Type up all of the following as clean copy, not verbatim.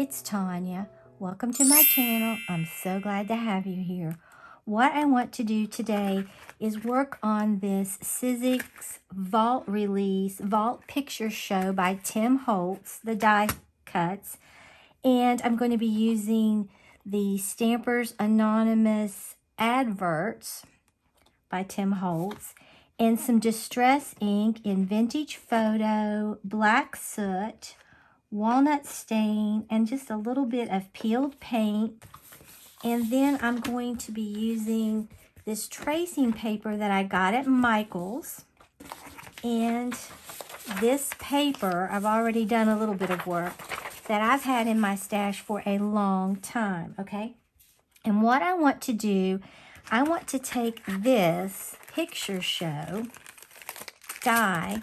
it's Tanya. Welcome to my channel. I'm so glad to have you here. What I want to do today is work on this Sizzix Vault Release Vault Picture Show by Tim Holtz, the die cuts. And I'm going to be using the Stampers Anonymous adverts by Tim Holtz and some distress ink in vintage photo, black soot, walnut stain, and just a little bit of peeled paint. And then I'm going to be using this tracing paper that I got at Michael's. And this paper, I've already done a little bit of work that I've had in my stash for a long time, okay? And what I want to do, I want to take this picture show die,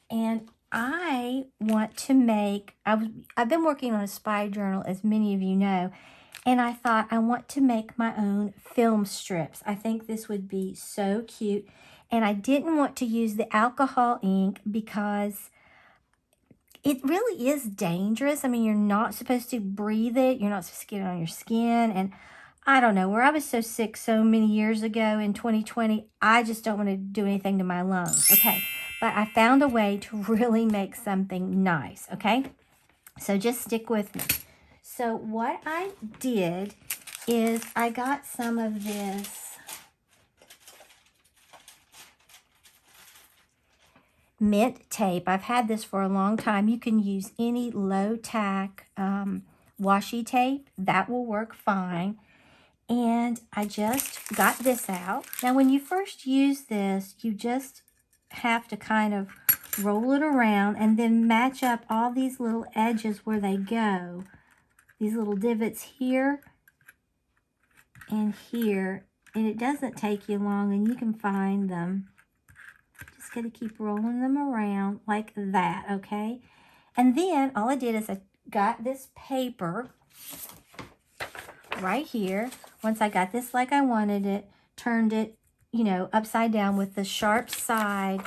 and I want to make, I've been working on a spy journal, as many of you know, and I thought I want to make my own film strips. I think this would be so cute, and I didn't want to use the alcohol ink because it really is dangerous. I mean, you're not supposed to breathe it. You're not supposed to get it on your skin, and I don't know, where I was so sick so many years ago in 2020, I just don't want to do anything to my lungs, okay? But I found a way to really make something nice, okay? So just stick with me. So what I did is I got some of this mint tape. I've had this for a long time. You can use any low tack washi tape. That will work fine. And I just got this out. Now, when you first use this, you just have to kind of roll it around and then match up all these little edges where they go. These little divots here and here. And it doesn't take you long, and you can find them. Just got to keep rolling them around like that, okay? And then all I did is I got this paper right here. Once I got this like I wanted it, turned it, you know, upside down with the sharp side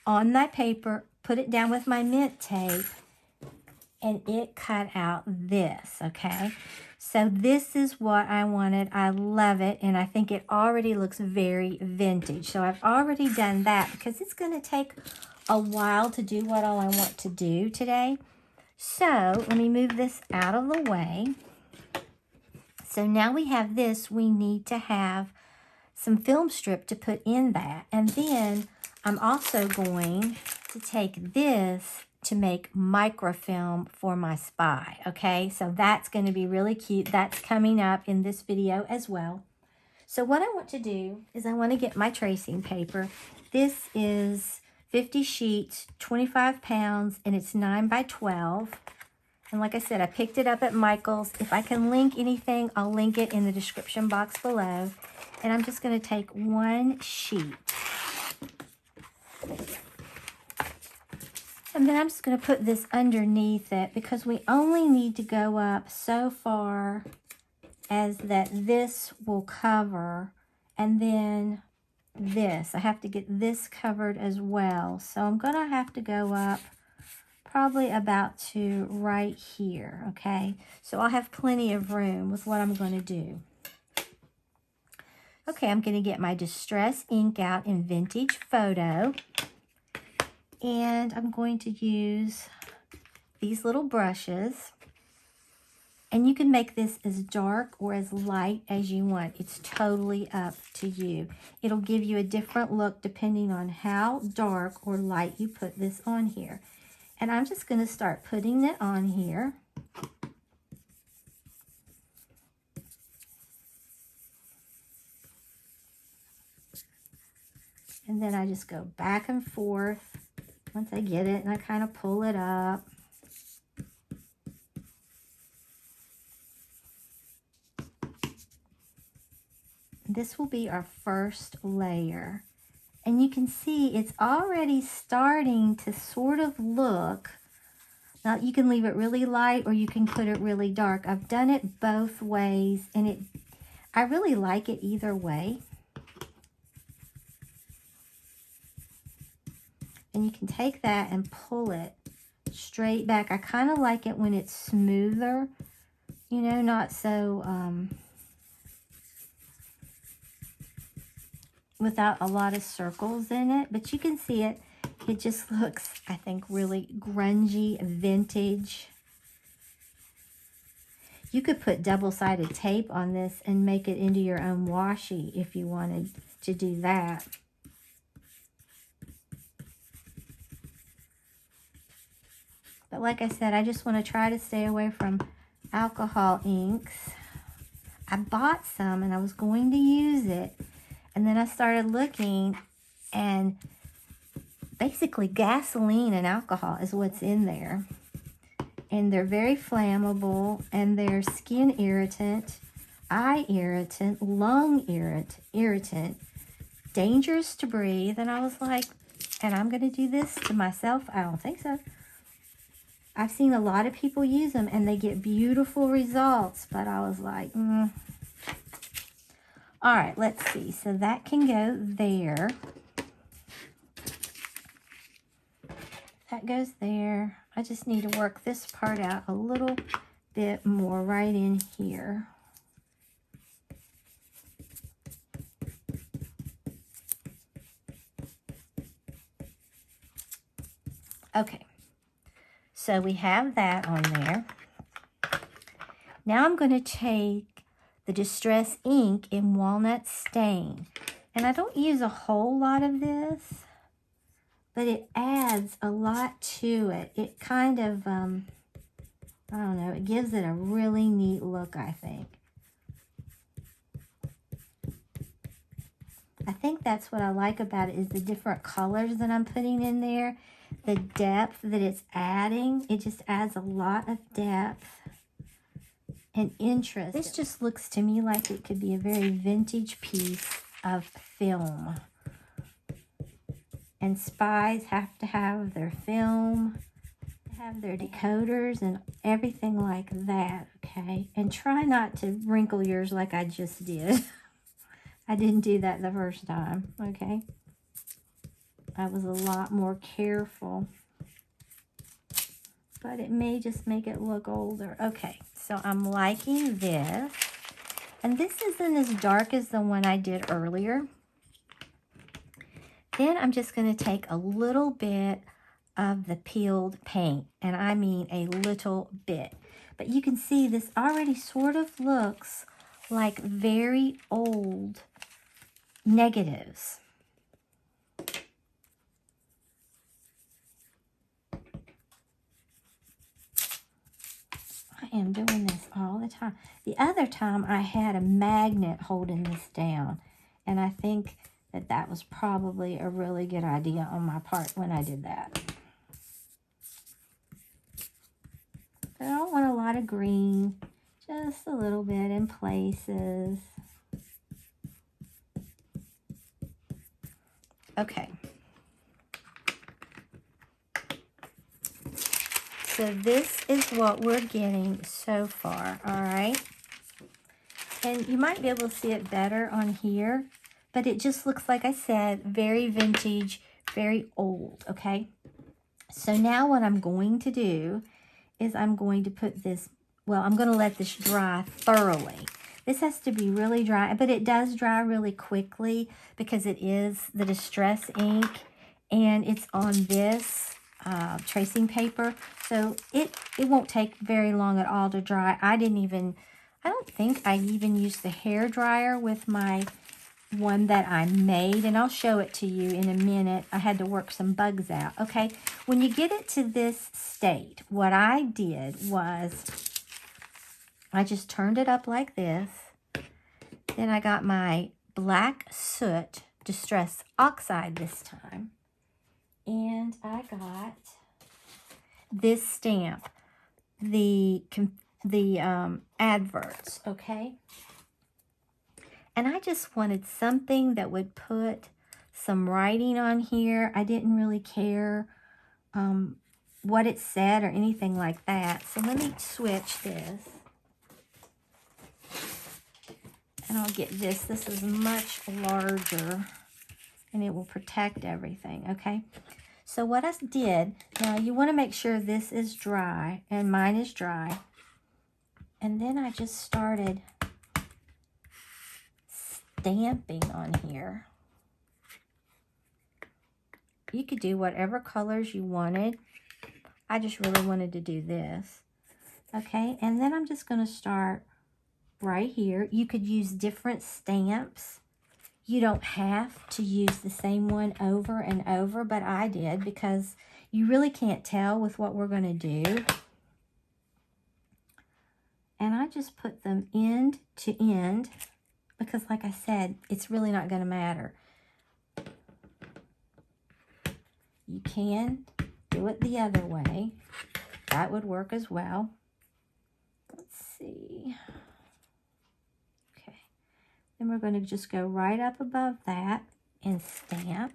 on that paper, put it down with my mint tape, and it cut out this, okay? So this is what I wanted. I love it, and I think it already looks very vintage. So I've already done that because it's going to take a while to do what all I want to do today. So let me move this out of the way. So now we have this, we need to have some film strip to put in that. And then I'm also going to take this to make microfilm for my spy, okay? So that's going to be really cute. That's coming up in this video as well. So what I want to do is I want to get my tracing paper. This is 50 sheets, 25 pounds, and it's 9 by 12. And like I said, I picked it up at Michael's. If I can link anything, I'll link it in the description box below. And I'm just going to take one sheet. And then I'm just going to put this underneath it because we only need to go up so far as that this will cover. And then this. I have to get this covered as well. So I'm going to have to go up probably about to right here, okay? So I'll have plenty of room with what I'm going to do. Okay, I'm going to get my distress ink out in vintage photo. And I'm going to use these little brushes. And you can make this as dark or as light as you want. It's totally up to you. It'll give you a different look depending on how dark or light you put this on here. And I'm just going to start putting it on here. And then I just go back and forth once I get it, and I kind of pull it up. This will be our first layer. And you can see it's already starting to sort of look. Now you can leave it really light or you can put it really dark. I've done it both ways, and I really like it either way. And you can take that and pull it straight back. I kind of like it when it's smoother, you know, not so, without a lot of circles in it. But you can see it. It just looks, I think, really grungy, vintage. You could put double-sided tape on this and make it into your own washi if you wanted to do that. But like I said, I just want to try to stay away from alcohol inks. I bought some and I was going to use it. And then I started looking, and basically gasoline and alcohol is what's in there. And they're very flammable, and they're skin irritant, eye irritant, lung irritant, dangerous to breathe. And I was like, and I'm going to do this to myself? I don't think so. I've seen a lot of people use them, and they get beautiful results. But I was like, All right, let's see. So that can go there. That goes there. I just need to work this part out a little bit more right in here. Okay, so we have that on there. Now I'm going to take the Distress ink in Walnut Stain. And I don't use a whole lot of this, but it adds a lot to it. It kind of, I don't know, it gives it a really neat look, I think. I think that's what I like about it, is the different colors that I'm putting in there. The depth that it's adding, it just adds a lot of depth and interest. This just looks to me like it could be a very vintage piece of film. And spies have to have their film, have their decoders and everything like that, okay? And try not to wrinkle yours like I just did. I didn't do that the first time, okay? I was a lot more careful. But it may just make it look older. Okay, so I'm liking this. And this isn't as dark as the one I did earlier. Then I'm just going to take a little bit of the peeled paint, and I mean a little bit. But you can see this already sort of looks like very old negatives. I am doing this all the time. The other time I had a magnet holding this down, and I think that was probably a really good idea on my part when I did that. But I don't want a lot of green, just a little bit in places. Okay. So this is what we're getting so far, all right? And you might be able to see it better on here, but it just looks, like I said, very vintage, very old, okay? So now what I'm going to do is I'm going to put this, well, I'm going to let this dry thoroughly. This has to be really dry, but it does dry really quickly because it is the Distress ink, and it's on this tracing paper. So it won't take very long at all to dry. I don't think I even used the hair dryer with my one that I made, and I'll show it to you in a minute. I had to work some bugs out, okay? When you get it to this state, what I did was I just turned it up like this. Then I got my black soot Distress Oxide this time. And I got this stamp, the adverts, okay? And I just wanted something that would put some writing on here. I didn't really care what it said or anything like that. So let me switch this. And I'll get this. This is much larger, and it will protect everything, okay? So what I did, now you want to make sure this is dry, and mine is dry. And then I just started stamping on here. You could do whatever colors you wanted. I just really wanted to do this. Okay, and then I'm just going to start right here. You could use different stamps. You don't have to use the same one over and over, but I did because you really can't tell with what we're going to do. And I just put them end to end because, like I said, it's really not going to matter. You can do it the other way. That would work as well. Let's see. Okay. Then we're going to just go right up above that and stamp.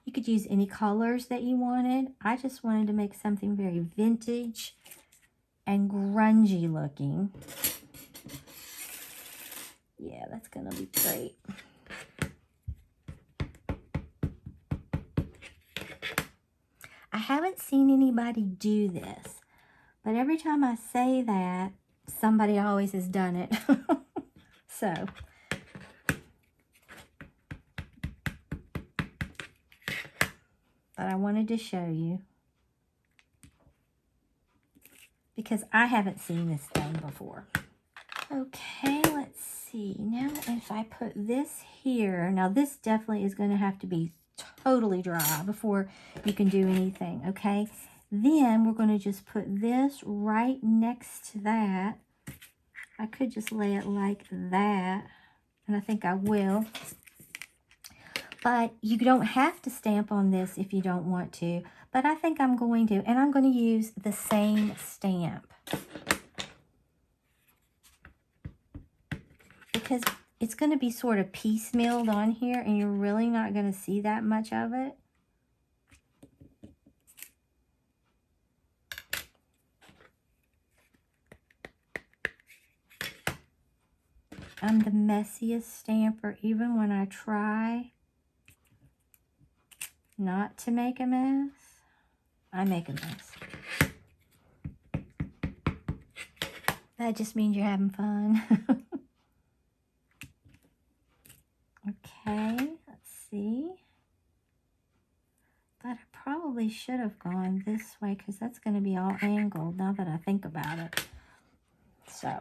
You could use any colors that you wanted. I just wanted to make something very vintage and grungy looking. Yeah, that's gonna be great. I haven't seen anybody do this, but every time I say that, somebody always has done it. So, but I wanted to show you because I haven't seen this done before. Okay, let's see. Now if I put this here, now this definitely is going to have to be totally dry before you can do anything, okay? Then we're going to just put this right next to that. I could just lay it like that, and I think I will. But you don't have to stamp on this if you don't want to, but I think I'm going to, and I'm going to use the same stamp. Because it's going to be sort of piecemealed on here, and you're really not going to see that much of it. I'm the messiest stamper, even when I try not to make a mess. I make a mess. That just means you're having fun. Okay, let's see. But I probably should have gone this way because that's going to be all angled now that I think about it. So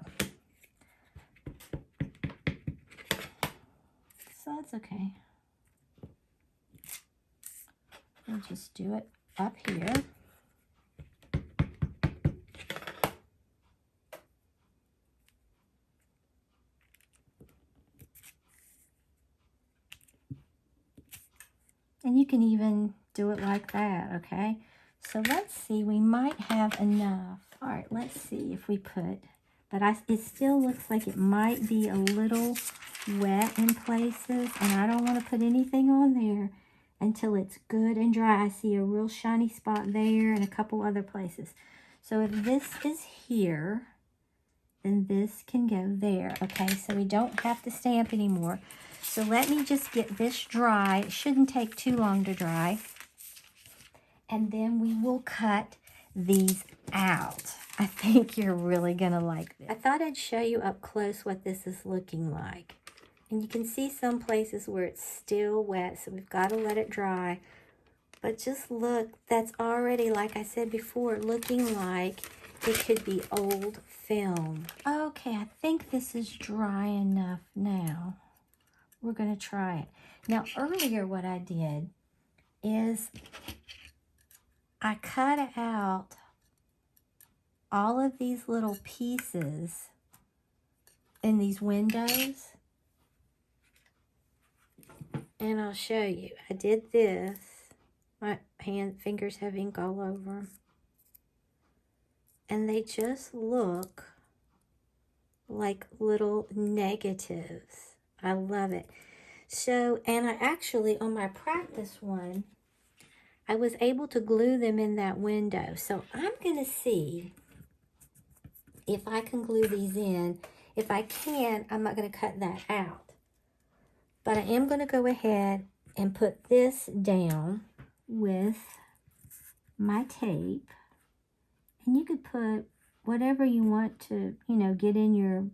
that's okay. We'll just do it up here. And you can even do it like that, okay? So let's see, we might have enough. All right, let's see if we put, but it still looks like it might be a little wet in places, and I don't want to put anything on there until it's good and dry. I see a real shiny spot there and a couple other places. So if this is here, then this can go there, okay? So we don't have to stamp anymore. So let me just get this dry. It shouldn't take too long to dry. And then we will cut these out. I think you're really gonna like this. I thought I'd show you up close what this is looking like. And you can see some places where it's still wet, so we've got to let it dry. But just look, that's already, like I said before, looking like it could be old film. Okay, I think this is dry enough now. We're going to try it. Now, earlier what I did is I cut out all of these little pieces in these windows. And I'll show you. I did this. My fingers have ink all over them. And they just look like little negatives. I love it. So, and I actually, on my practice one, I was able to glue them in that window. So I'm going to see if I can glue these in. If I can, I'm not going to cut that out. But I am going to go ahead and put this down with my tape. And you could put whatever you want to, you know, get in your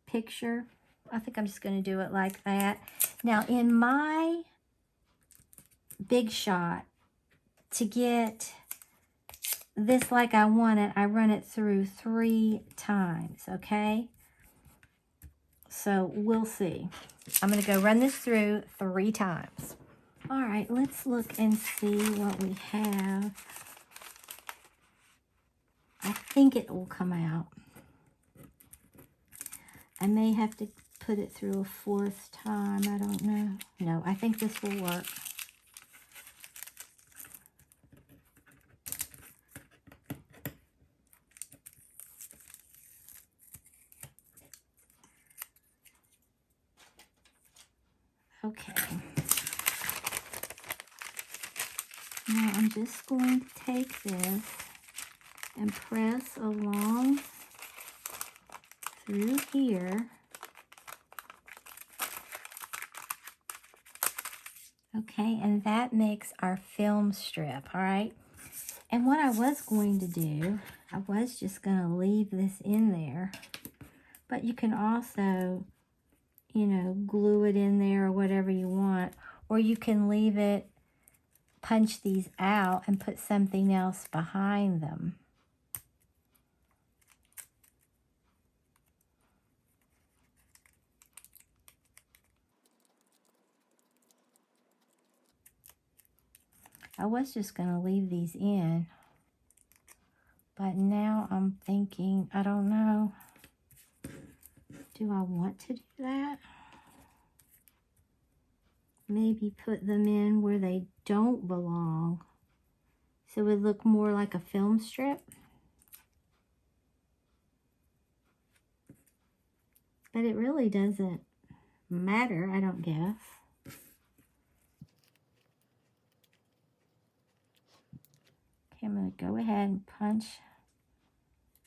picture. I think I'm just going to do it like that. Now, in my Big Shot, to get this like I want it, I run it through 3 times, okay? So we'll see. I'm going to go run this through 3 times. All right, let's look and see what we have. I think it will come out. I may have to put it through a 4th time. I don't know. No, I think this will work. Okay. Now I'm just going to take this and press along through here. Okay, and that makes our film strip, all right? And what I was going to do, I was just going to leave this in there. But you can also, you know, glue it in there or whatever you want. Or you can leave it, punch these out, and put something else behind them. I was just going to leave these in. But now I'm thinking, I don't know. Do I want to do that? Maybe put them in where they don't belong. So it would look more like a film strip. But it really doesn't matter, I don't guess. Okay, I'm going to go ahead and punch.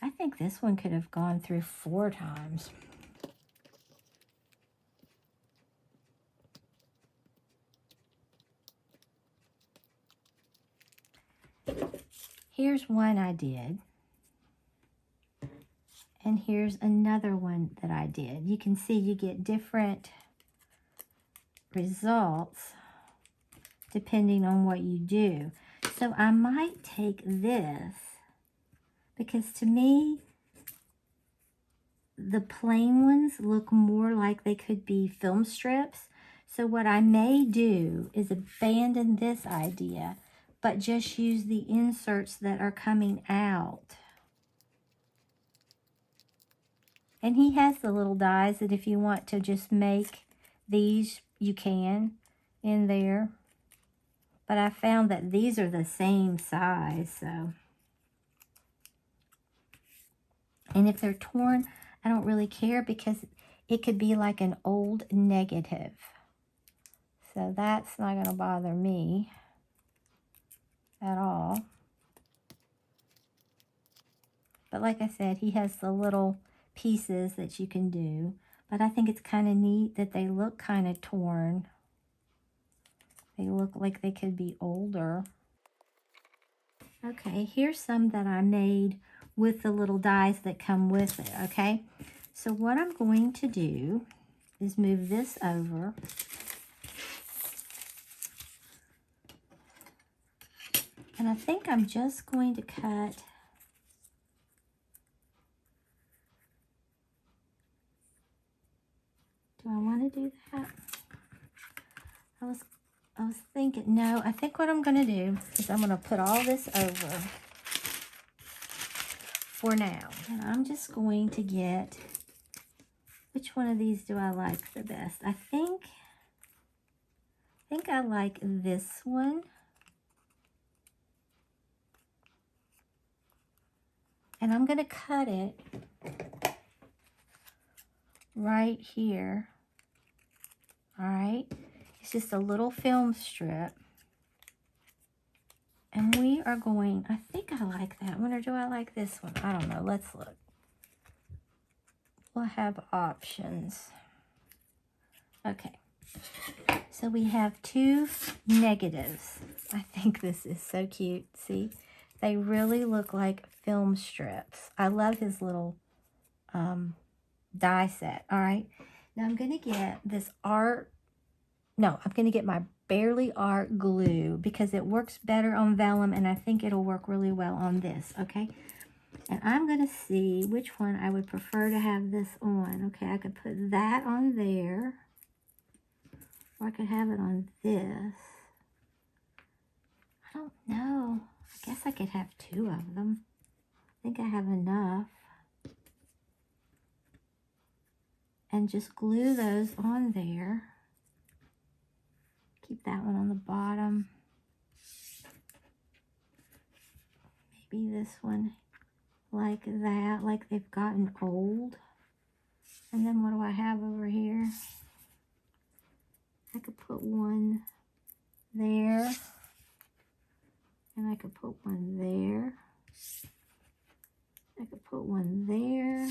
I think this one could have gone through 4 times. Here's one I did. And here's another one that I did. You can see you get different results depending on what you do. So I might take this, because to me, the plain ones look more like they could be film strips. So what I may do is abandon this idea, but just use the inserts that are coming out. And he has the little dies that if you want to just make these, you can in there. But I found that these are the same size, so. And if they're torn, I don't really care, because it could be like an old negative. So that's not going to bother me at all. But like I said, he has the little pieces that you can do. But I think it's kind of neat that they look kind of torn. They look like they could be older. Okay, here's some that I made with the little dies that come with it, okay? So what I'm going to do is move this over. And I think I'm just going to cut Do I want to do that? I was thinking, no, I think what I'm going to do is I'm going to put all this over for now. And I'm just going to get, which one of these do I like the best? I think I like this one. And I'm going to cut it right here. All right. It's just a little film strip. And we are going, I think I like that one, or do I like this one? I don't know. Let's look. We'll have options. Okay. So we have two negatives. I think this is so cute. See, they really look like film strips. I love his little die set. All right, now I'm going to get this art. No, I'm going to get my Barely Art glue because it works better on vellum, and I think it'll work really well on this, okay? And I'm going to see which one I would prefer to have this on. Okay, I could put that on there, or I could have it on this. I don't know. I guess I could have two of them. I think I have enough. And just glue those on there. Keep that one on the bottom. Maybe this one like that, like they've gotten old. And then what do I have over here? I could put one there. And I could put one there. I could put one there.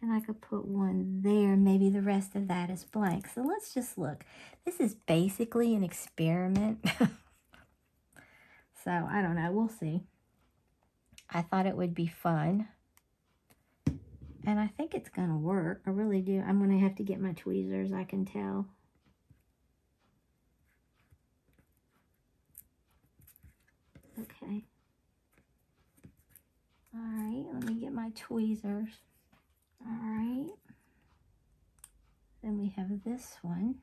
And I could put one there. Maybe the rest of that is blank. So let's just look. This is basically an experiment. So I don't know. We'll see. I thought it would be fun. And I think it's going to work. I really do. I'm going to have to get my tweezers, I can tell. Okay. All right. Let me get my tweezers. All right. Then we have this one.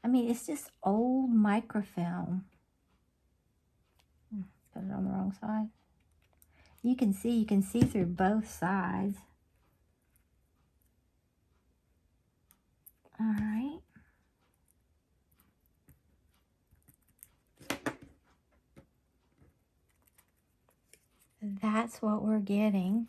I mean, it's just old microfilm. Put it on the wrong side. You can see through both sides. All right. That's what we're getting.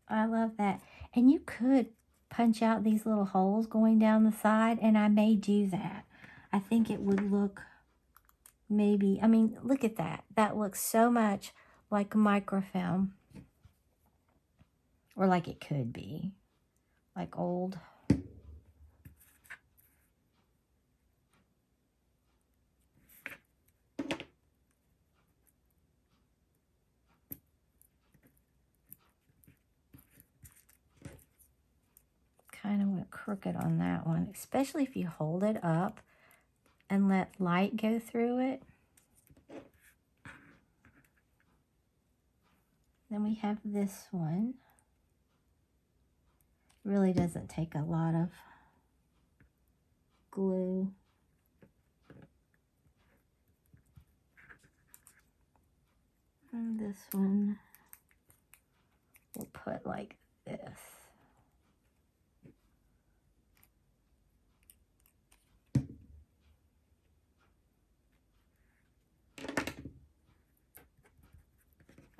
I love that. And you could punch out these little holes going down the side, and I may do that. I think it would look maybe, I mean, look at that. That looks so much like microfilm. Or like it could be. Like old. Kind of went crooked on that one. Especially if you hold it up and let light go through it. Then we have this one. Really doesn't take a lot of glue. And this one we'll put like this.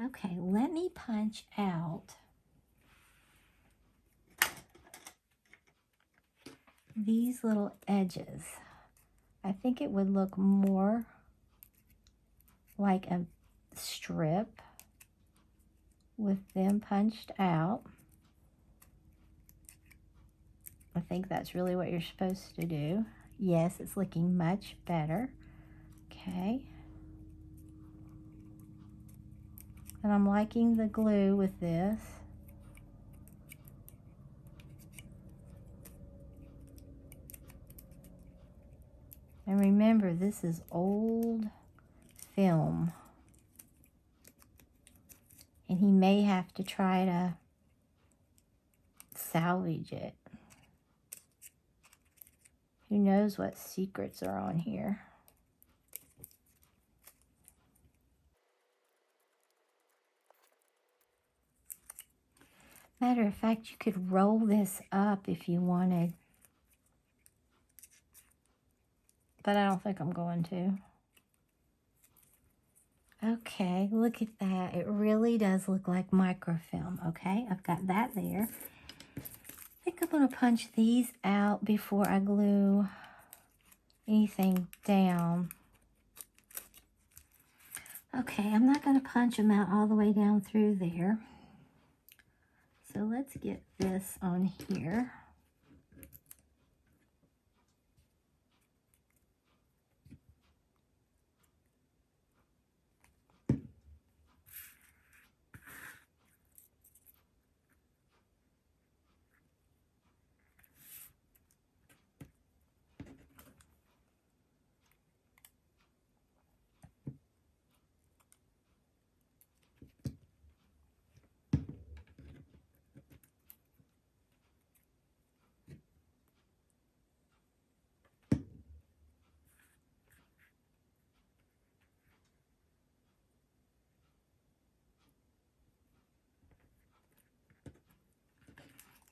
Okay, let me punch out these little edges. I think it would look more like a strip with them punched out. I think that's really what you're supposed to do. Yes, it's looking much better. Okay. And I'm liking the glue with this. And remember, this is old film. And he may have to try to salvage it. Who knows what secrets are on here. Matter of fact, you could roll this up if you wanted. But I don't think I'm going to. Okay, look at that. It really does look like microfilm, okay? I've got that there. I think I'm going to punch these out before I glue anything down. Okay, I'm not going to punch them out all the way down through there. So let's get this on here.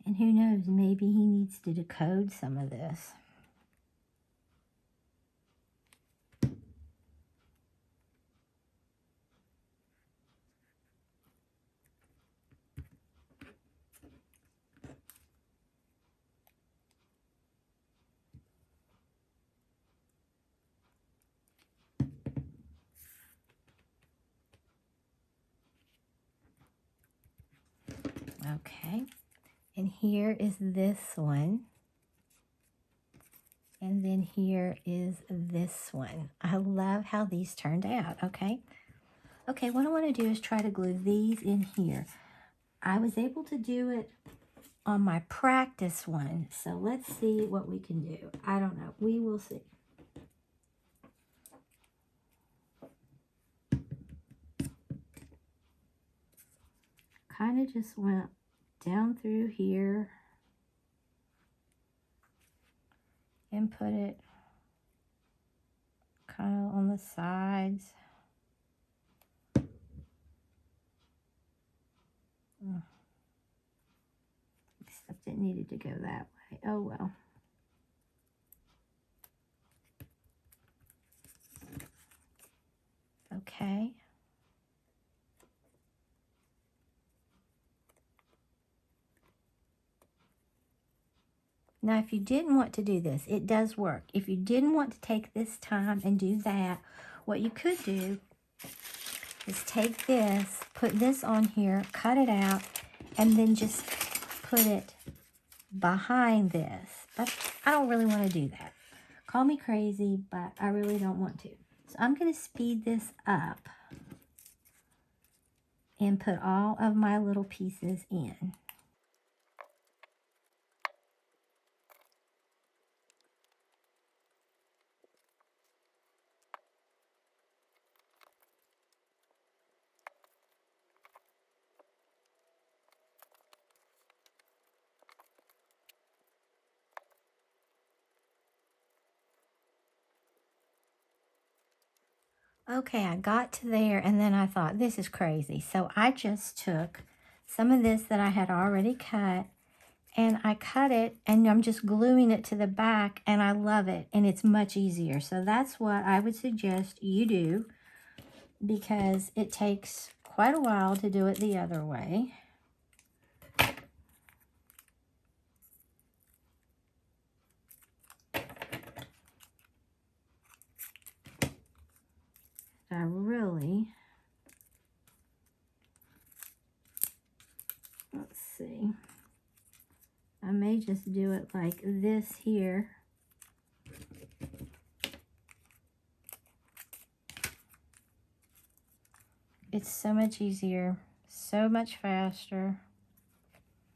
And who knows, maybe he needs to decode some of this. Okay, and here is this one. And then here is this one. I love how these turned out, okay? Okay, what I want to do is try to glue these in here. I was able to do it on my practice one, so let's see what we can do. I don't know. We will see. Kind of just went down through here and put it kind of on the sides. Except it needed to go that way. Oh well. Okay. Now, if you didn't want to do this, it does work. If you didn't want to take this time and do that, what you could do is take this, put this on here, cut it out, and then just put it behind this. But I don't really want to do that. Call me crazy, but I really don't want to. So I'm going to speed this up and put all of my little pieces in. Okay, I got to there and then I thought, this is crazy. So I just took some of this that I had already cut and I cut it and I'm just gluing it to the back and I love it and it's much easier. So that's what I would suggest you do because it takes quite a while to do it the other way. I really, let's see, I may just do it like this here. It's so much easier, so much faster.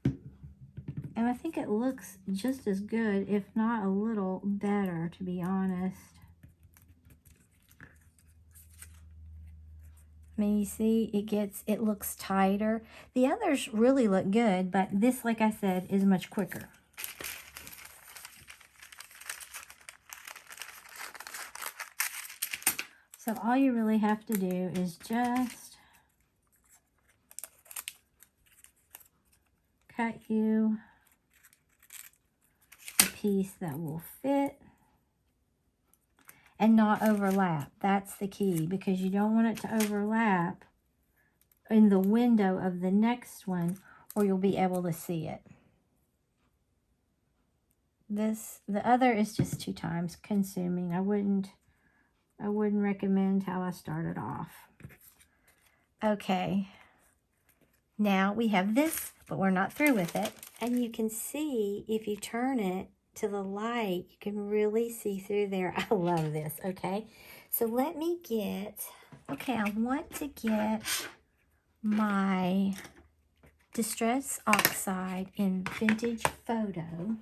And I think it looks just as good, if not a little better, to be honest. I mean, you see, it looks tighter. The others really look good, but this, like I said, is much quicker. So all you really have to do is just cut you a piece that will fit and not overlap. That's the key, because you don't want it to overlap in the window of the next one or you'll be able to see it. The other is just 2 times consuming. I wouldn't recommend how I started off. Okay. Now we have this but we're not through with it. And you can see, if you turn it to the light, you can really see through there. I love this, okay? So let me get, okay, I want to get my Distress Oxide in Vintage Photo.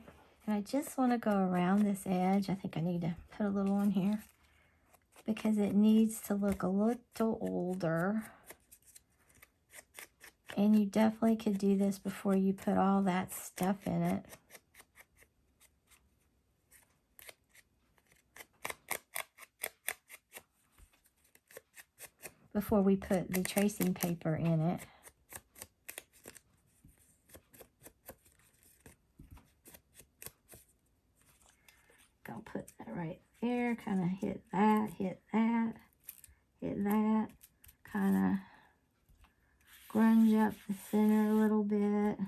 And I just want to go around this edge. I think I need to put a little on here because it needs to look a little older. And you definitely could do this before you put all that stuff in it. Before we put the tracing paper in it. I'll put that right there, kind of hit that, hit that, hit that, kind of grunge up the center a little bit.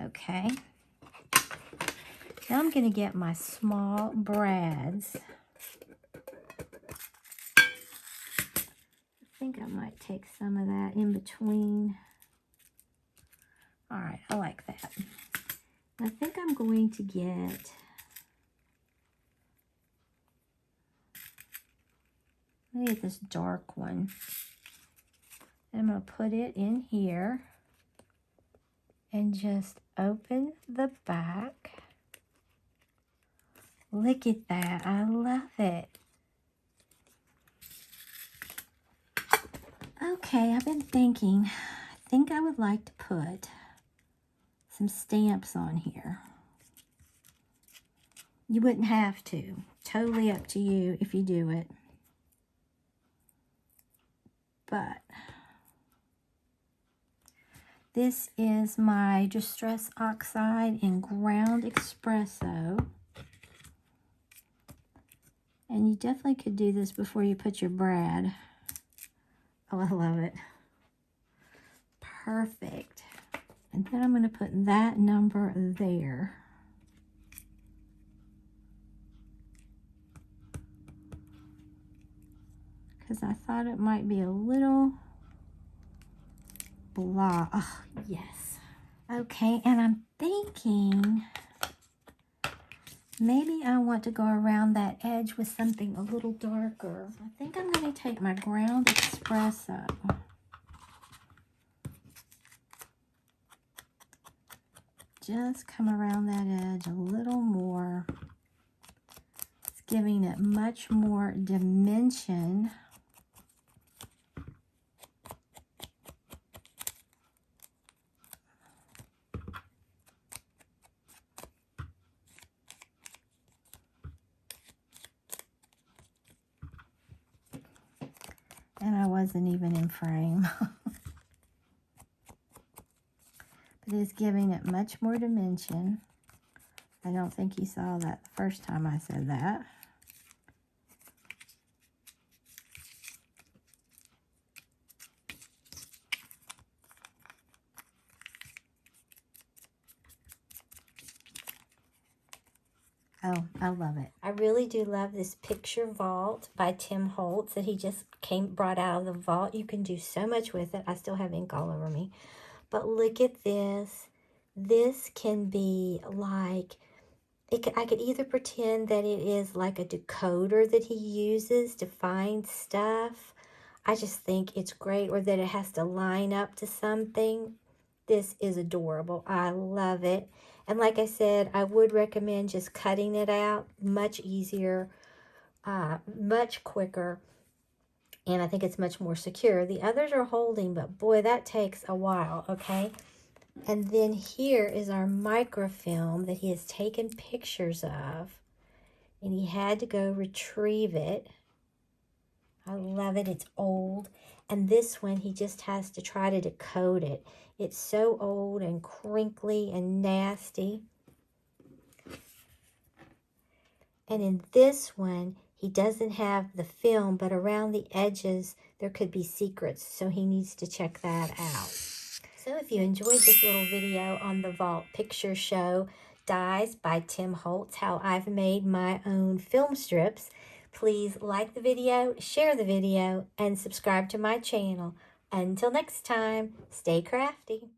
Okay. Now I'm going to get my small brads. I think I might take some of that in between. All right, I like that. I think I'm going to get, let me get this dark one. And I'm going to put it in here and just open the back. Look at that. I love it. Okay, I've been thinking, I think I would like to put some stamps on here. You wouldn't have to. Totally up to you if you do it. But this is my Distress Oxide in Ground Espresso. And you definitely could do this before you put your brad. Oh, I love it. Perfect. And then I'm going to put that number there. Because I thought it might be a little blah. Oh, yes. Okay, and I'm thinking maybe I want to go around that edge with something a little darker. I think I'm going to take my Ground Espresso. Just come around that edge a little more. It's giving it much more dimension. And I wasn't even in frame. But it's giving it much more dimension. I don't think you saw that the first time I said that. Oh, I love it. I really do love this picture vault by Tim Holtz that he just brought out of the vault. You can do so much with it. I still have ink all over me. But look at this. This can be like, I could either pretend that it is like a decoder that he uses to find stuff. I just think it's great. Or that it has to line up to something. This is adorable. I love it. And like I said, I would recommend just cutting it out. Much easier, much quicker. And I think it's much more secure. The others are holding, but boy, that takes a while, okay? And then here is our microfilm that he has taken pictures of. And he had to go retrieve it. I love it. It's old. And this one, he just has to try to decode it. It's so old and crinkly and nasty. And in this one, he doesn't have the film, but around the edges, there could be secrets. So he needs to check that out. So if you enjoyed this little video on the Vault Picture Show Dies by Tim Holtz, how I've made my own film strips, please like the video, share the video, and subscribe to my channel. Until next time, stay crafty.